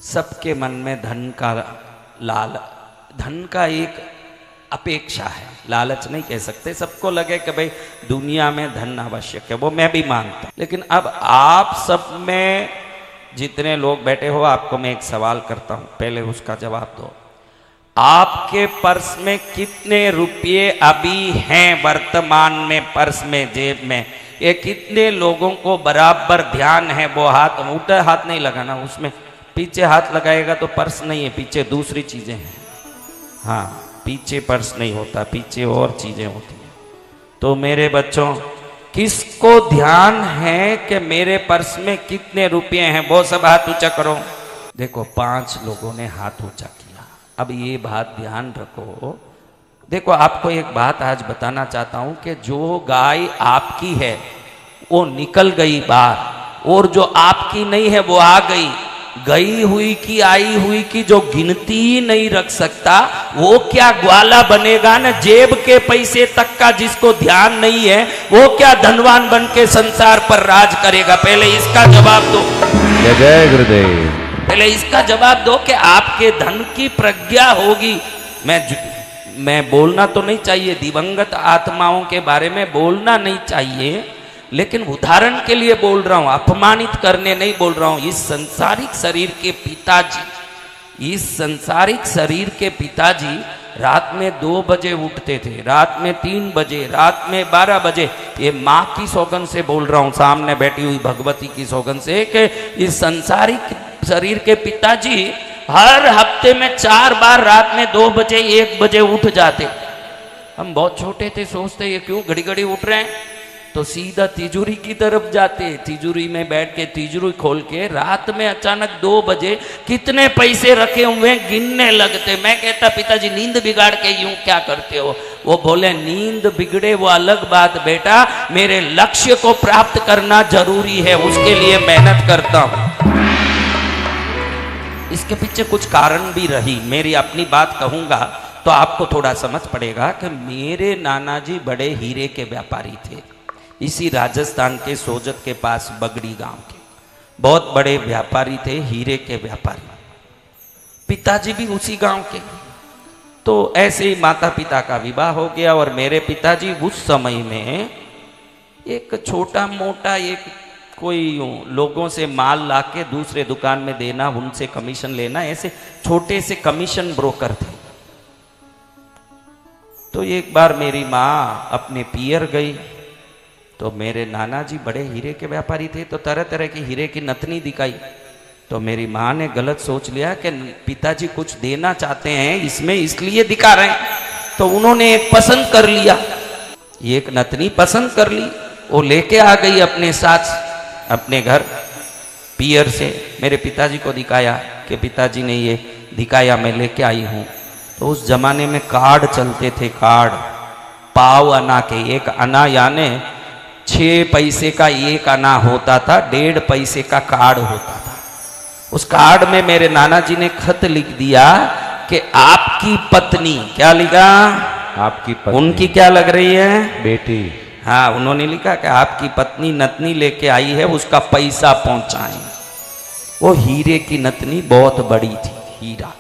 सबके मन में धन का एक अपेक्षा है, लालच नहीं कह सकते। सबको लगे कि भाई दुनिया में धन आवश्यक है, वो मैं भी मानता हूं। लेकिन अब आप सब में जितने लोग बैठे हो, आपको मैं एक सवाल करता हूं, पहले उसका जवाब दो। आपके पर्स में कितने रुपये अभी हैं वर्तमान में पर्स में, जेब में? ये कितने लोगों को बराबर ध्यान है? वो हाथ, उल्टा हाथ नहीं लगाना, उसमें पीछे हाथ लगाएगा तो पर्स नहीं है, पीछे दूसरी चीजें हैं। हाँ, पीछे पर्स नहीं होता, पीछे और चीजें होती हैं। तो मेरे बच्चों, किसको ध्यान है कि मेरे पर्स में कितने रुपये हैं? वो सब हाथ ऊंचा करो। देखो 5 लोगों ने हाथ ऊंचा किया। अब ये बात ध्यान रखो। देखो आपको एक बात आज बताना चाहता हूं कि जो गाय आपकी है वो निकल गई बाहर, और जो आपकी नहीं है वो आ गई। गई हुई की आई हुई की जो गिनती ही नहीं रख सकता, वो क्या ग्वाला बनेगा ना? जेब के पैसे तक का जिसको ध्यान नहीं है, वो क्या धनवान बन के संसार पर राज करेगा? पहले इसका जवाब दो। जय जय गुरुदेव। पहले इसका जवाब दो कि आपके धन की प्रज्ञा होगी। मैं बोलना तो नहीं चाहिए, दिवंगत आत्माओं के बारे में बोलना नहीं चाहिए, लेकिन उदाहरण के लिए बोल रहा हूं, अपमानित करने नहीं बोल रहा हूं। इस संसारिक शरीर के पिताजी रात में 2 बजे उठते थे, रात में 3 बजे, रात में 12 बजे। ये माँ की सौगन से बोल रहा हूं, सामने बैठी हुई भगवती की सौगन से, कि इस संसारिक शरीर के पिताजी हर हफ्ते में 4 बार रात में 2 बजे 1 बजे उठ जाते। हम बहुत छोटे थे, सोचते ये क्यों घड़ी घड़ी उठ रहे हैं, तो सीधा तिजोरी की तरफ जाते। तिजोरी में बैठ के तिजोरी खोल के रात में अचानक 2 बजे कितने पैसे रखे हुए गिनने लगते। मैं कहता पिताजी नींद बिगाड़ के यूं क्या करते हो? वो बोले नींद बिगड़े वो अलग बात बेटा, मेरे लक्ष्य को प्राप्त करना जरूरी है, उसके लिए मेहनत करता हूं। इसके पीछे कुछ कारण भी रही। मेरी अपनी बात कहूंगा तो आपको थोड़ा समझ पड़ेगा कि मेरे नाना जी बड़े हीरे के व्यापारी थे। इसी राजस्थान के सोजत के पास बगड़ी गांव के बहुत बड़े व्यापारी थे, हीरे के व्यापारी। पिताजी भी उसी गांव के। तो ऐसे ही माता पिता का विवाह हो गया, और मेरे पिताजी उस समय में एक छोटा मोटा कोई लोगों से माल लाके दूसरे दुकान में देना, उनसे कमीशन लेना, ऐसे छोटे से कमीशन ब्रोकर थे। तो एक बार मेरी माँ अपने पियर गई, तो मेरे नाना जी बड़े हीरे के व्यापारी थे, तो तरह तरह की हीरे की नथनी दिखाई। तो मेरी माँ ने गलत सोच लिया कि पिताजी कुछ देना चाहते हैं इसमें, इसलिए दिखा रहे हैं। तो उन्होंने एक पसंद कर लिया, एक नथनी पसंद कर ली, वो लेके आ गई अपने साथ अपने घर पियर से। मेरे पिताजी को दिखाया कि पिताजी ने ये दिखाया, मैं लेके आई हूँ। तो उस जमाने में कार्ड चलते थे, कार्ड पाव आना के। एक आना यानी 6 पैसे का 1 आना होता था, 1.5 पैसे का कार्ड होता था। उस कार्ड में मेरे नाना जी ने खत लिख दिया कि आपकी पत्नी, क्या लिखा? आपकी पत्नी। उनकी क्या लग रही है? बेटी। हाँ, उन्होंने लिखा कि आपकी पत्नी नतनी लेके आई है, उसका पैसा पहुंचाएं। वो हीरे की नतनी बहुत बड़ी थी, हीरा।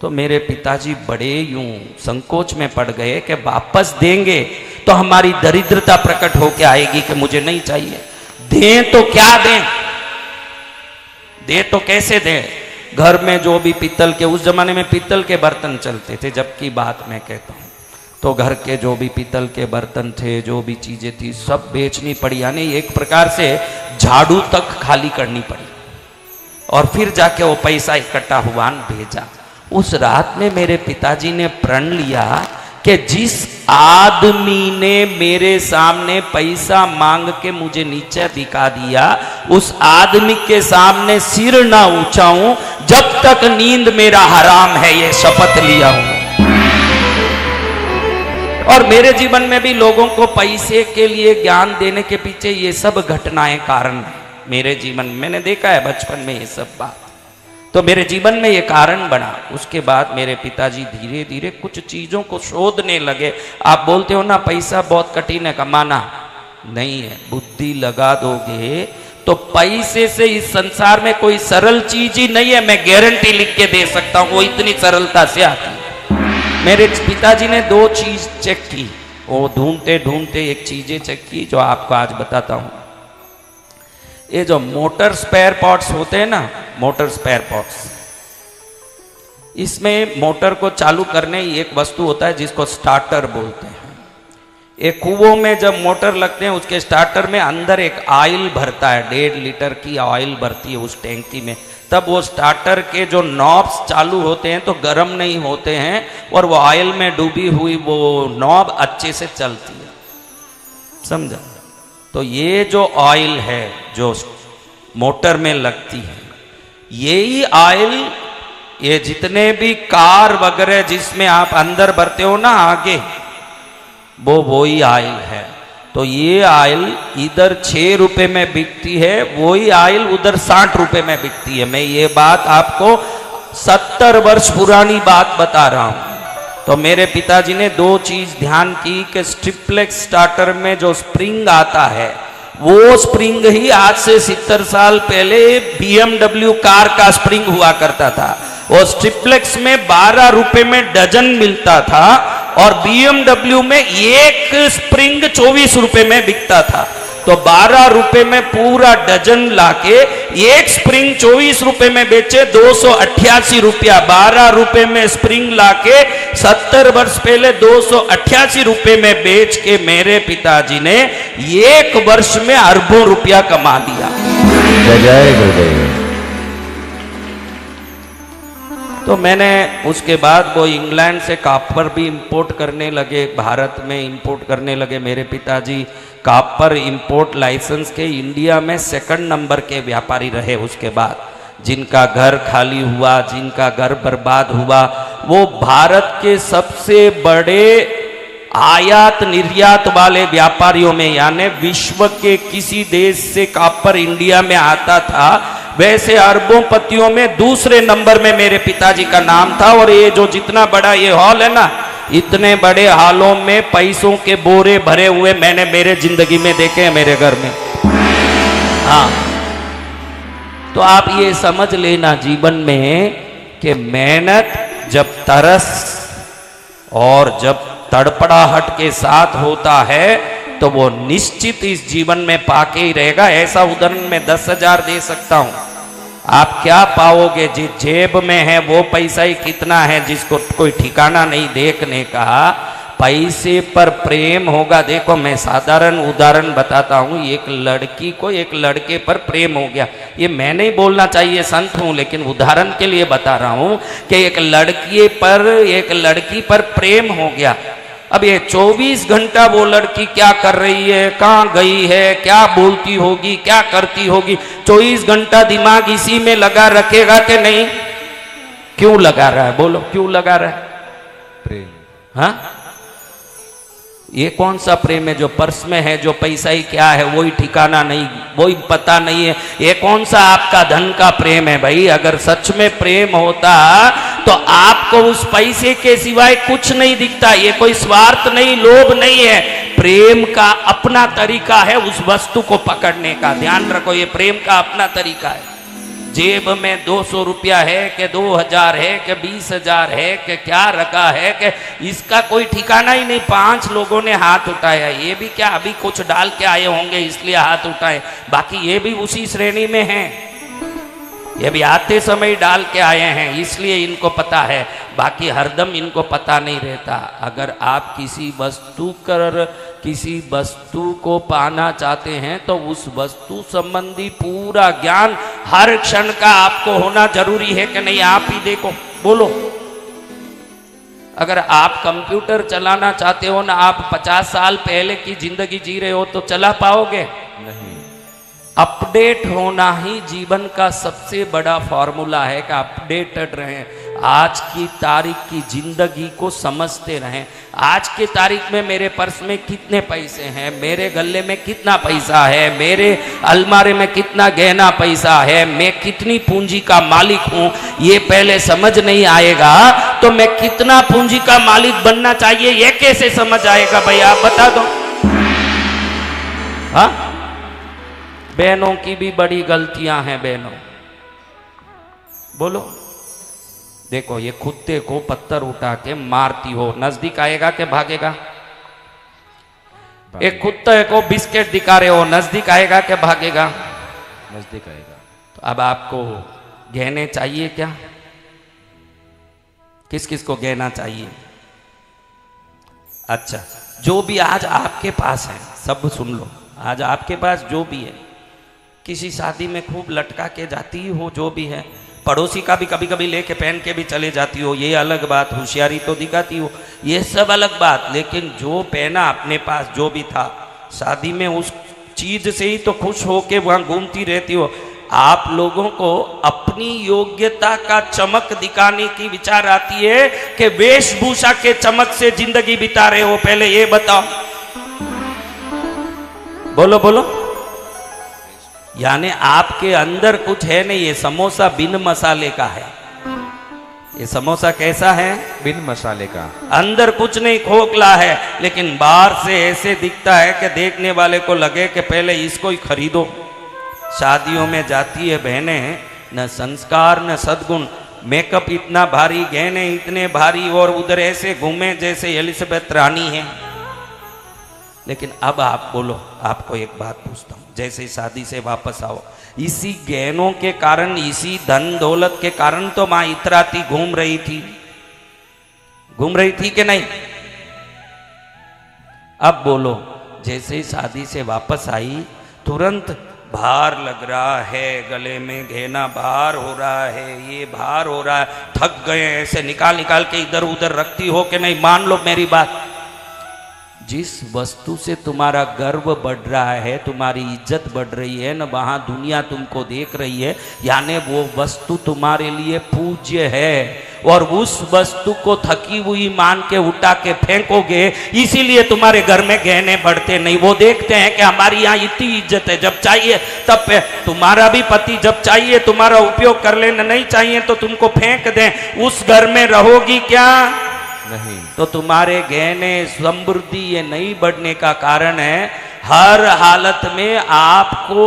तो मेरे पिताजी बड़े यूं संकोच में पड़ गए कि वापस देंगे तो हमारी दरिद्रता प्रकट होके आएगी कि मुझे नहीं चाहिए। दें तो क्या दें, दे तो कैसे दें? घर में जो भी पीतल के, उस जमाने में पीतल के बर्तन चलते थे, जबकि बात मैं कहता हूं, तो घर के जो भी पीतल के बर्तन थे, जो भी चीजें थी, सब बेचनी पड़ी। यानी एक प्रकार से झाड़ू तक खाली करनी पड़ी, और फिर जाके वो पैसा इकट्ठा हुआ भेजा। उस रात में मेरे पिताजी ने प्रण लिया कि जिस आदमी ने मेरे सामने पैसा मांग के मुझे नीचे दिखा दिया, उस आदमी के सामने सिर ना ऊंचाऊं जब तक नींद मेरा हराम है, ये शपथ लिया हूं। और मेरे जीवन में भी लोगों को पैसे के लिए ज्ञान देने के पीछे ये सब घटनाएं कारण है। मेरे जीवन में मैंने देखा है बचपन में ये सब बात, तो मेरे जीवन में ये कारण बना। उसके बाद मेरे पिताजी धीरे धीरे कुछ चीजों को शोधने लगे। आप बोलते हो ना पैसा बहुत कठिन है कमाना, नहीं है। बुद्धि लगा दोगे तो पैसे से इस संसार में कोई सरल चीज ही नहीं है, मैं गारंटी लिख के दे सकता हूं, वो इतनी सरलता से आती है। मेरे पिताजी ने 2 चीज चेक की, वो ढूंढते ढूंढते एक चीजें चेक की जो आपको आज बताता हूं। ये जो मोटर स्पेयर पार्ट्स होते हैं ना, मोटर स्पेयर पार्ट्स, इसमें मोटर को चालू करने एक वस्तु होता है जिसको स्टार्टर बोलते हैं। एक कुओं में जब मोटर लगते हैं उसके स्टार्टर में अंदर एक ऑयल भरता है, 1.5 लीटर की ऑयल भरती है उस टैंकी में, तब वो स्टार्टर के जो नॉब्स चालू होते हैं तो गर्म नहीं होते हैं और वो ऑयल में डूबी हुई वो नॉब अच्छे से चलती है, समझा। तो ये जो ऑयल है जो मोटर में लगती है, यही ऑयल ये जितने भी कार वगैरह जिसमें आप अंदर भरते हो ना आगे, वो ही ऑयल है। तो ये ऑयल इधर 6 रुपए में बिकती है, वही ऑयल उधर 60 रुपए में बिकती है। मैं ये बात आपको 70 वर्ष पुरानी बात बता रहा हूं। तो मेरे पिताजी ने 2 चीज ध्यान की कि स्ट्रिप्लेक्स स्टार्टर में जो स्प्रिंग आता है वो स्प्रिंग ही आज से 70 साल पहले BMW कार का स्प्रिंग हुआ करता था। वो स्ट्रिप्लेक्स में 12 रुपए में डजन मिलता था और BMW में एक स्प्रिंग 24 रुपए में बिकता था। तो 12 रुपए में पूरा डजन लाके एक स्प्रिंग 24 रुपए में बेचे 288 रुपया। 12 रुपए में स्प्रिंग लाके 70 वर्ष पहले 288 रुपए में बेच के मेरे पिताजी ने 1 वर्ष में अरबों रुपया कमा लिया। जय जय गुरुदेव। तो मैंने उसके बाद वो इंग्लैंड से कॉपर भी इंपोर्ट करने लगे, भारत में इंपोर्ट करने लगे मेरे पिताजी। कॉपर इंपोर्ट लाइसेंस के इंडिया में 2nd नंबर के व्यापारी रहे। उसके बाद जिनका घर खाली हुआ, जिनका घर बर्बाद हुआ, वो भारत के सबसे बड़े आयात निर्यात वाले व्यापारियों में, यानी विश्व के किसी देश से कॉपर इंडिया में आता था वैसे अरबों पतियों में दूसरे नंबर में मेरे पिताजी का नाम था। और ये जो जितना बड़ा ये हॉल है ना, इतने बड़े हॉलों में पैसों के बोरे भरे हुए मैंने मेरे जिंदगी में देखे हैं मेरे घर में। हाँ, तो आप ये समझ लेना जीवन में कि मेहनत जब तरस और जब तड़पड़ाहट के साथ होता है तो वो निश्चित इस जीवन में पाके ही रहेगा। ऐसा उदाहरण मैं 10,000 दे सकता हूं। आप क्या पाओगे जिस जेब में है वो पैसा ही कितना है जिसको कोई ठिकाना नहीं देखने का। पैसे पर प्रेम होगा। देखो मैं साधारण उदाहरण बताता हूं। एक लड़की को एक लड़के पर प्रेम हो गया, ये मैं नहीं बोलना चाहिए, संत हूं, लेकिन उदाहरण के लिए बता रहा हूं कि एक लड़की पर प्रेम हो गया। अब ये 24 घंटा वो लड़की क्या कर रही है, कहाँ गई है, क्या बोलती होगी, क्या करती होगी, 24 घंटा दिमाग इसी में लगा रखेगा कि नहीं? क्यों लगा रहा है? बोलो क्यों लगा रहा है? प्रेम। हाँ, ये कौन सा प्रेम है जो पर्स में है, जो पैसा ही क्या है वही ठिकाना नहीं, वही पता नहीं है। ये कौन सा आपका धन का प्रेम है भाई? अगर सच में प्रेम होता तो आपको उस पैसे के सिवाय कुछ नहीं दिखता। ये कोई स्वार्थ नहीं, लोभ नहीं है। प्रेम का अपना तरीका है उस वस्तु को पकड़ने का। ध्यान रखो, ये प्रेम का अपना तरीका है। जेब में 200 रुपया है कि 2000 है कि 20,000 है कि क्या रखा है कि इसका कोई ठिकाना ही नहीं। 5 लोगों ने हाथ उठाया, ये भी क्या अभी कुछ डाल के आए होंगे इसलिए हाथ उठाए, बाकी ये भी उसी श्रेणी में हैं। ये भी आते समय डाल के आए हैं इसलिए इनको पता है, बाकी हरदम इनको पता नहीं रहता। अगर आप किसी वस्तु को पाना चाहते हैं तो उस वस्तु संबंधी पूरा ज्ञान हर क्षण का आपको होना जरूरी है कि नहीं? आप ही देखो, बोलो। अगर आप कंप्यूटर चलाना चाहते हो ना, आप 50 साल पहले की जिंदगी जी रहे हो तो चला पाओगे? नहीं। अपडेट होना ही जीवन का सबसे बड़ा फॉर्मूला है कि अपडेटेड रहें, आज की तारीख की जिंदगी को समझते रहें। आज के तारीख में मेरे पर्स में कितने पैसे हैं, मेरे गले में कितना पैसा है, मेरे अलमारे में कितना गहना पैसा है, मैं कितनी पूंजी का मालिक हूं, ये पहले समझ नहीं आएगा तो मैं कितना पूंजी का मालिक बनना चाहिए ये कैसे समझ आएगा भाई? आप बता दो। हाँ, बहनों की भी बड़ी गलतियां हैं बहनों। बोलो, देखो ये कुत्ते को पत्थर उठा के मारती हो, नजदीक आएगा कि भागेगा? एक कुत्ते को बिस्किट दिखा रहे हो, नजदीक आएगा कि भागेगा? नजदीक आएगा। तो अब आपको गहने चाहिए क्या? किस किस को गहना चाहिए? अच्छा, जो भी आज आपके पास है, सब सुन लो, आज आपके पास जो भी है, किसी शादी में खूब लटका के जाती हो, जो भी है, पड़ोसी का भी कभी कभी लेके पहन के भी चले जाती हो, ये अलग बात, होशियारी तो दिखाती हो, ये सब अलग बात। लेकिन जो पहना अपने पास जो भी था, शादी में उस चीज से ही तो खुश होके वहां घूमती रहती हो। आप लोगों को अपनी योग्यता का चमक दिखाने की विचार आती है कि वेशभूषा के चमक से जिंदगी बिता रहे हो? पहले ये बताओ, बोलो बोलो। यानी आपके अंदर कुछ है नहीं। ये समोसा बिन मसाले का है। ये समोसा कैसा है? बिन मसाले का। अंदर कुछ नहीं, खोखला है, लेकिन बाहर से ऐसे दिखता है कि देखने वाले को लगे कि पहले इसको ही खरीदो। शादियों में जाती है बहनें, न संस्कार न सद्गुण, मेकअप इतना भारी, गहने इतने भारी, और उधर ऐसे घूमे जैसे एलिजाबेथ रानी है। लेकिन अब आप बोलो, आपको एक बात पूछता हूं, जैसे शादी से वापस आओ, इसी गहनों के कारण, इसी धन दौलत के कारण तो मां इतराती घूम रही थी कि नहीं? अब बोलो, जैसे शादी से वापस आई, तुरंत भार लग रहा है, गले में गहना भार हो रहा है, ये भार हो रहा है, थक गए, ऐसे निकाल निकाल के इधर उधर रखती हो कि नहीं? मान लो मेरी बात, जिस वस्तु से तुम्हारा गर्व बढ़ रहा है, तुम्हारी इज्जत बढ़ रही है न, वहां दुनिया तुमको देख रही है, यानी वो वस्तु तुम्हारे लिए पूज्य है, और उस वस्तु को थकी हुई मान के उठा के फेंकोगे, इसीलिए तुम्हारे घर में गहने बढ़ते नहीं। वो देखते हैं कि हमारी यहाँ इतनी इज्जत है, जब चाहिए तब तुम्हारा भी पति जब चाहिए तुम्हारा उपयोग कर लेना, नहीं चाहिए तो तुमको फेंक दें, उस घर में रहोगी क्या? नहीं। तो तुम्हारे गहने समृद्धि ये नहीं बढ़ने का कारण है। हर हालत में आपको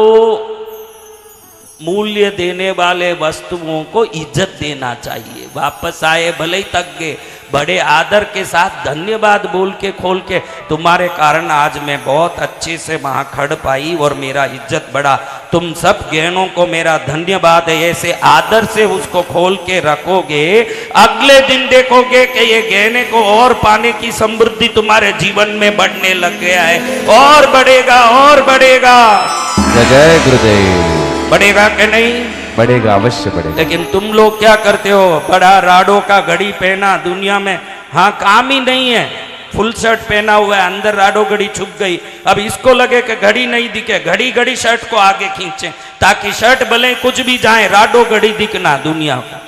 मूल्य देने वाले वस्तुओं को इज्जत देना चाहिए। वापस आए भले ही थक गए, बड़े आदर के साथ धन्यवाद बोल के खोल के, तुम्हारे कारण आज मैं बहुत अच्छे से वहां खड़ पाई और मेरा इज्जत बढ़ा, तुम सब गहनों को मेरा धन्यवाद है, ऐसे आदर से उसको खोल के रखोगे, अगले दिन देखोगे कि ये गहने को और पाने की समृद्धि तुम्हारे जीवन में बढ़ने लग गया है, और बढ़ेगा और बढ़ेगा। जय गुरुदेव। बढ़ेगा कि नहीं? बढ़ेगा, अवश्य बढ़ेगा। लेकिन तुम लोग क्या करते हो? बड़ा राडो का घड़ी पहना दुनिया में, हाँ काम ही नहीं है, फुल शर्ट पहना हुआ है, अंदर राडो घड़ी छुप गई। अब इसको लगे कि घड़ी नहीं दिखे, घड़ी घड़ी शर्ट को आगे खींचे ताकि शर्ट भले कुछ भी जाए, राडो घड़ी दिखना दुनिया को।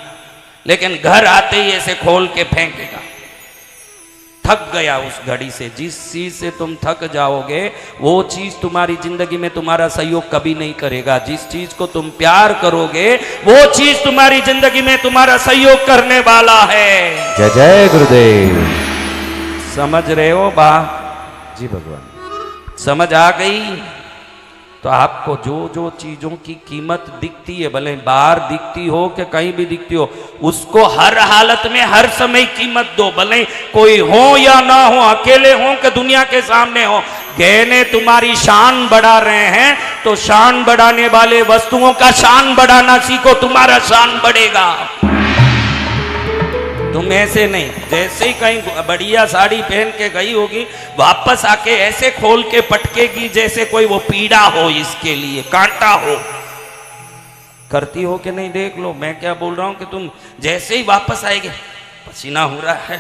लेकिन घर आते ही ऐसे खोल के फेंकेगा। थक गया उस घड़ी से। जिस चीज से तुम थक जाओगे वो चीज तुम्हारी जिंदगी में तुम्हारा सहयोग कभी नहीं करेगा। जिस चीज को तुम प्यार करोगे वो चीज तुम्हारी जिंदगी में तुम्हारा सहयोग करने वाला है। जय जय गुरुदेव। समझ रहे हो बा? जी भगवान। समझ आ गई? तो आपको जो जो चीजों की कीमत दिखती है, भले बाहर दिखती हो कि कहीं भी दिखती हो, उसको हर हालत में हर समय कीमत दो, भले कोई हो या ना हो, अकेले हो कि दुनिया के सामने हो। गहने तुम्हारी शान बढ़ा रहे हैं तो शान बढ़ाने वाले वस्तुओं का शान बढ़ाना सीखो, तुम्हारा शान बढ़ेगा। तुम ऐसे नहीं, जैसे ही कहीं बढ़िया साड़ी पहन के गई होगी, वापस आके ऐसे खोल के पटकेगी जैसे कोई वो पीड़ा हो, इसके लिए कांटा हो। करती हो कि नहीं? देख लो मैं क्या बोल रहा हूं कि तुम जैसे ही वापस आएगी, पसीना हो रहा है,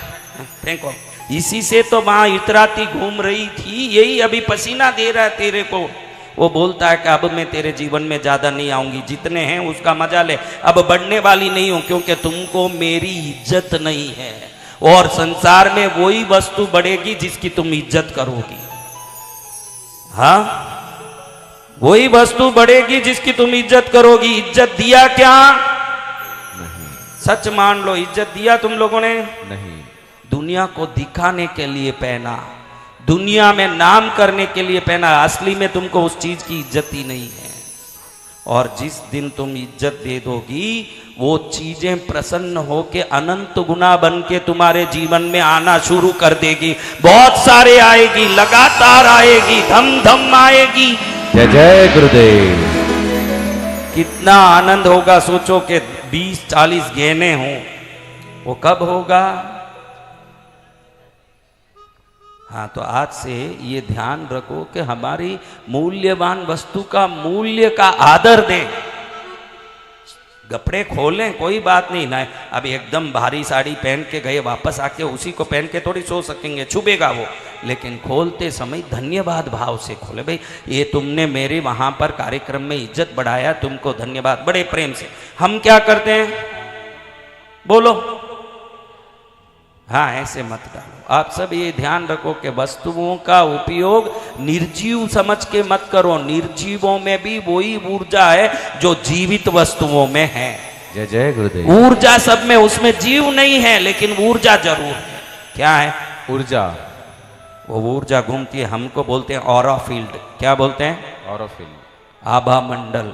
फेंको। इसी से तो मां इतराती घूम रही थी, यही अभी पसीना दे रहा है तेरे को। वो बोलता है कि अब मैं तेरे जीवन में ज्यादा नहीं आऊंगी, जितने हैं उसका मजा ले, अब बढ़ने वाली नहीं हूं क्योंकि तुमको मेरी इज्जत नहीं है। और संसार में वही वस्तु बढ़ेगी जिसकी तुम इज्जत करोगी। हाँ, वही वस्तु बढ़ेगी जिसकी तुम इज्जत करोगी। इज्जत दिया क्या? नहीं। सच मान लो, इज्जत दिया तुम लोगों ने? नहीं। दुनिया को दिखाने के लिए पहना, दुनिया में नाम करने के लिए पहना, असली में तुमको उस चीज की इज्जत ही नहीं है। और जिस दिन तुम इज्जत दे दोगी वो चीजें प्रसन्न होके अनंत गुना बन के तुम्हारे जीवन में आना शुरू कर देगी। बहुत सारे आएगी, लगातार आएगी, धम धम आएगी। जय जय गुरुदेव। कितना आनंद होगा, सोचो कि 20-40 गहने हों, वो कब होगा? हाँ, तो आज से ये ध्यान रखो कि हमारी मूल्यवान वस्तु का मूल्य का आदर दें। कपड़े खोलें कोई बात नहीं ना, अब एकदम भारी साड़ी पहन के गए, वापस आके उसी को पहन के थोड़ी सो सकेंगे, चुभेगा वो। लेकिन खोलते समय धन्यवाद भाव से खोले। भाई ये तुमने मेरे वहाँ पर कार्यक्रम में इज्जत बढ़ाया, तुमको धन्यवाद, बड़े प्रेम से। हम क्या करते हैं, बोलो? हाँ, ऐसे मत डालो। आप सब ये ध्यान रखो कि वस्तुओं का उपयोग निर्जीव समझ के मत करो। निर्जीवों में भी वही ऊर्जा है जो जीवित वस्तुओं में है। जय जय गुरुदेव। ऊर्जा सब में, उसमें जीव नहीं है लेकिन ऊर्जा जरूर है। क्या है? ऊर्जा। वो ऊर्जा घूमती है, हमको बोलते हैं ऑरा फील्ड। क्या बोलते हैं? ऑरा फील्ड, आभा मंडल।